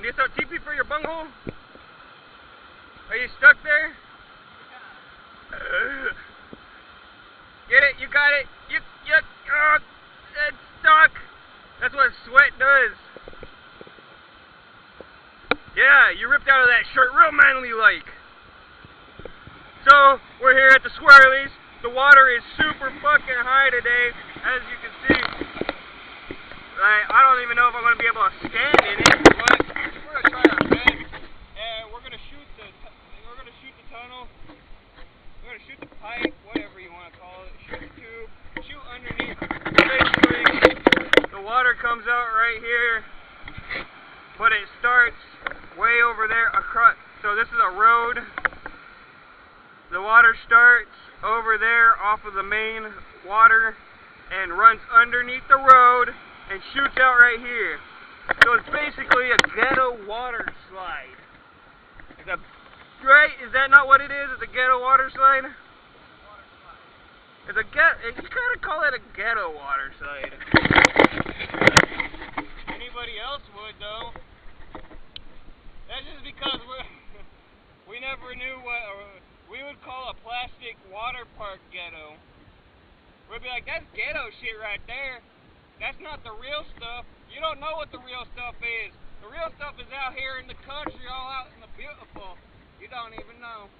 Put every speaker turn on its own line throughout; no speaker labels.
you throw TP for your bunghole? Are you stuck there? Get it, you got it. It's stuck. That's what sweat does. Yeah, you ripped out of that shirt real manly like. So, we're here at the Squirrelies. The water is super fucking high today, as you can see. I don't even know if I'm going to be able to stand in it, but we're going to try our best. And we're going to shoot the tunnel. We're going to shoot the pipe, whatever you want to call it. Shoot the tube, shoot underneath. Basically, the water comes out right here, but it starts way over there across. So this is a road. The water starts over there off of the main water and runs underneath the road and shoots out right here. So it's basically a ghetto water slide. Right? Is that not what it is? It's a ghetto water slide? It's a you kind of call it a ghetto water slide. Anybody else would though. That's just because we never knew what we would call a plastic water park ghetto. We'd be like, that's ghetto shit right there. That's not the real stuff. You don't know what the real stuff is. The real stuff is out here in the country, all out in the beautiful. You don't even know.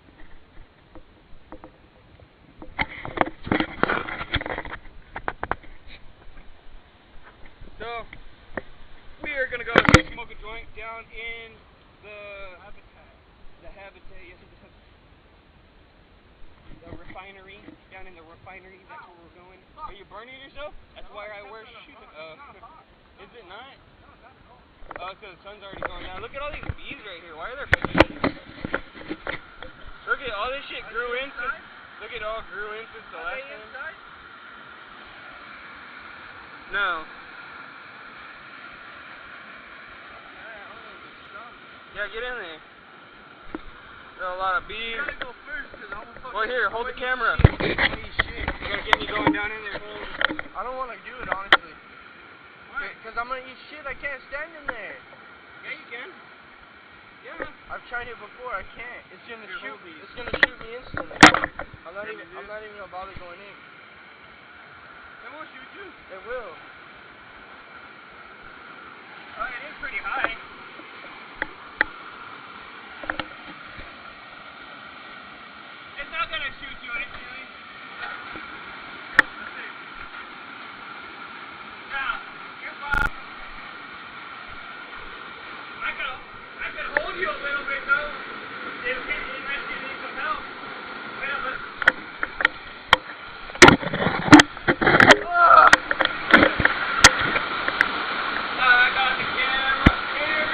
So, we are going to go smoke a joint down in the habitat, yes, the refinery, down in the refinery, that's where we're going. Are you burning yourself? That's why I wear shoes. Is it not? Oh, it's because the sun's already going down. Look at all these bees right here. Why are there bees? Look at all this shit grew in since, look at all grew in since the last time. No. Yeah, get in there. There's a lot of bees. Well, here, hold the camera. You gotta get me going down in there.
I don't want to do it, honestly. Why? Because I'm going to eat shit. I can't stand in there.
Yeah, you can. Yeah.
I've tried it before. I can't. It's going to shoot me. It's going to shoot me instantly. I'm not even going to bother going in.
It won't shoot you.
It will.
Oh, it is pretty high. It's not gonna shoot you instantly. Let's see. Now, you're fine. I could hold you a little bit though. Unless you need some help. Wait up, I got the camera here.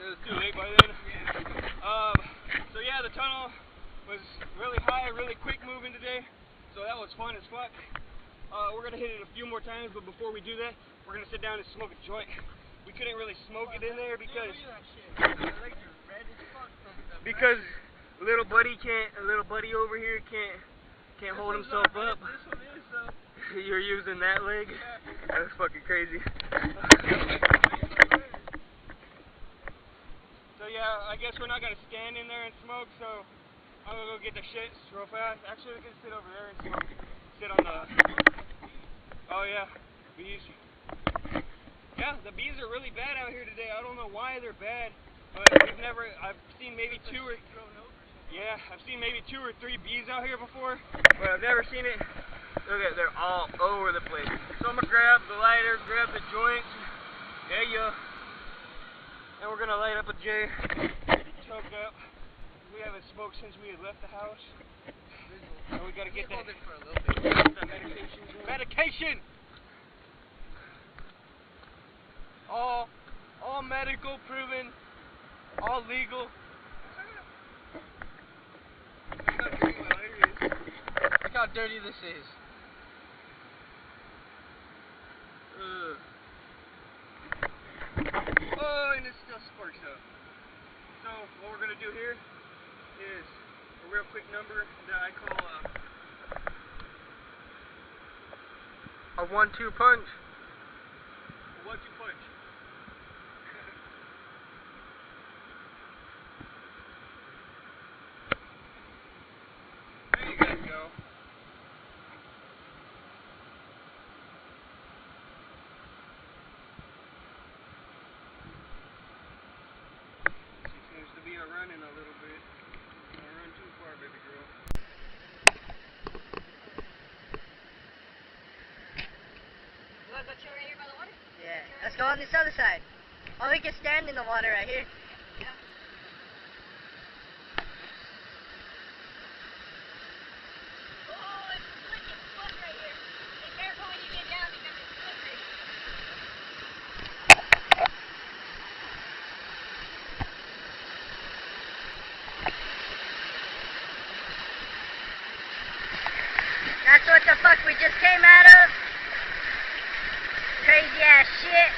It was too late by then. So yeah, the tunnel was really high, really quick moving today. So that was fun as fuck. We're gonna hit it a few more times, but before we do that, we're gonna sit down and smoke a joint. We couldn't really smoke it in there because little buddy over here can't hold himself up.
This one is though.
You're using that leg? That's fucking crazy. So yeah, I guess we're not gonna stand in there and smoke, so I'm gonna go get the shit real fast. Actually, we can sit over there and smoke. Sit on the... Oh yeah, bees. Yeah, the bees are really bad out here today. I don't know why they're bad, but I've seen maybe two or 3 bees out here before, but I've never seen it. Look at, they're all over the place. So I'm gonna grab the lighter, grab the joint. And we're gonna light up a J. Choke up. We haven't smoked since we had left the house. And we gotta get that for a little bit. That medication. Medication!
All medical proven, all legal. Look how dirty this is.
Oh, and it still sparks up. So what we're gonna do here is a real quick number that I call a 1-2 punch. A 1-2 punch. There you guys go. She seems to be running a little bit. Don't run too far, baby girl.
You want to go chill right here by the water? Yeah. Let's go on this other side. Or we can stand in the water right here. Yeah. Oh, it's slick as fuck right here. Be careful when you get down because it's slippery. That's what the fuck we just came out of. Crazy ass shit.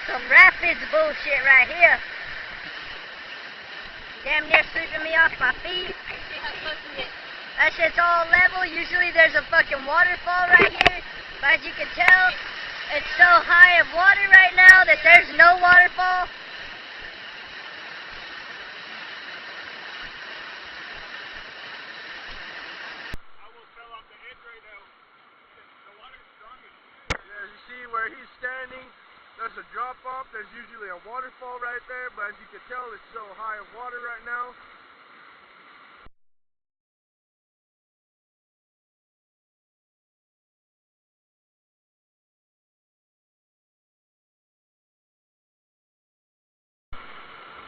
Some rapids bullshit right here. Damn near sweeping me off my feet. That shit's all level. Usually there's a fucking waterfall right here. But as you can tell, it's so high of water right now that there's no waterfall.
Yeah, you see where he's standing, there's a drop off, there's usually a waterfall right there, but as you can tell it's so high of water right now.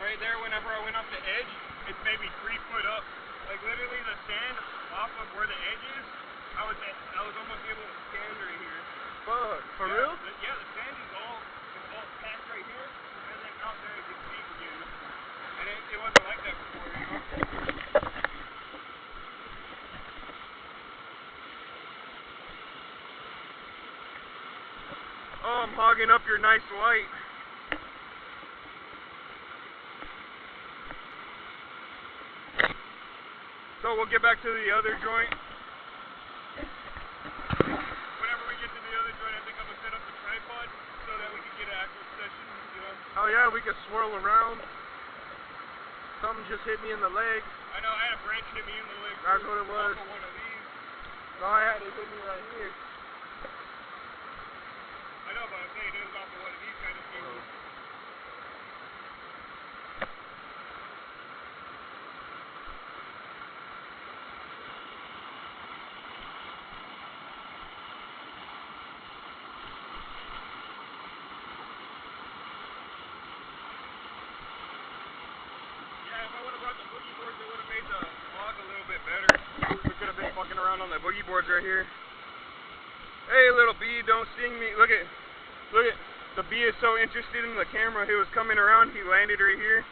Right there, whenever I went off the edge, it's maybe 3 foot up. Like literally the sand off of where the edge is, I was almost able to stand right here.
Fuck, for real?
Yeah, the sand is all packed right here, and then out there it gets deep again. And it wasn't like that before, you know? Oh, I'm hogging up your nice white. So we'll get back to the other joint. Whenever we get to the other joint, I think I'm gonna set up the tripod so that we can get an actual session, you know?
Oh yeah, we can swirl around. Something just hit me in the leg.
I know, I had a branch hit me in the leg.
That's what it was.
Off of one of these.
No, I had it hit me right here.
I know, but I'm saying it was off of one of these kind of things. On the boogie boards right here. Hey, little bee, don't sting me. Look at. the bee is so interested in the camera, he was coming around, he landed right here.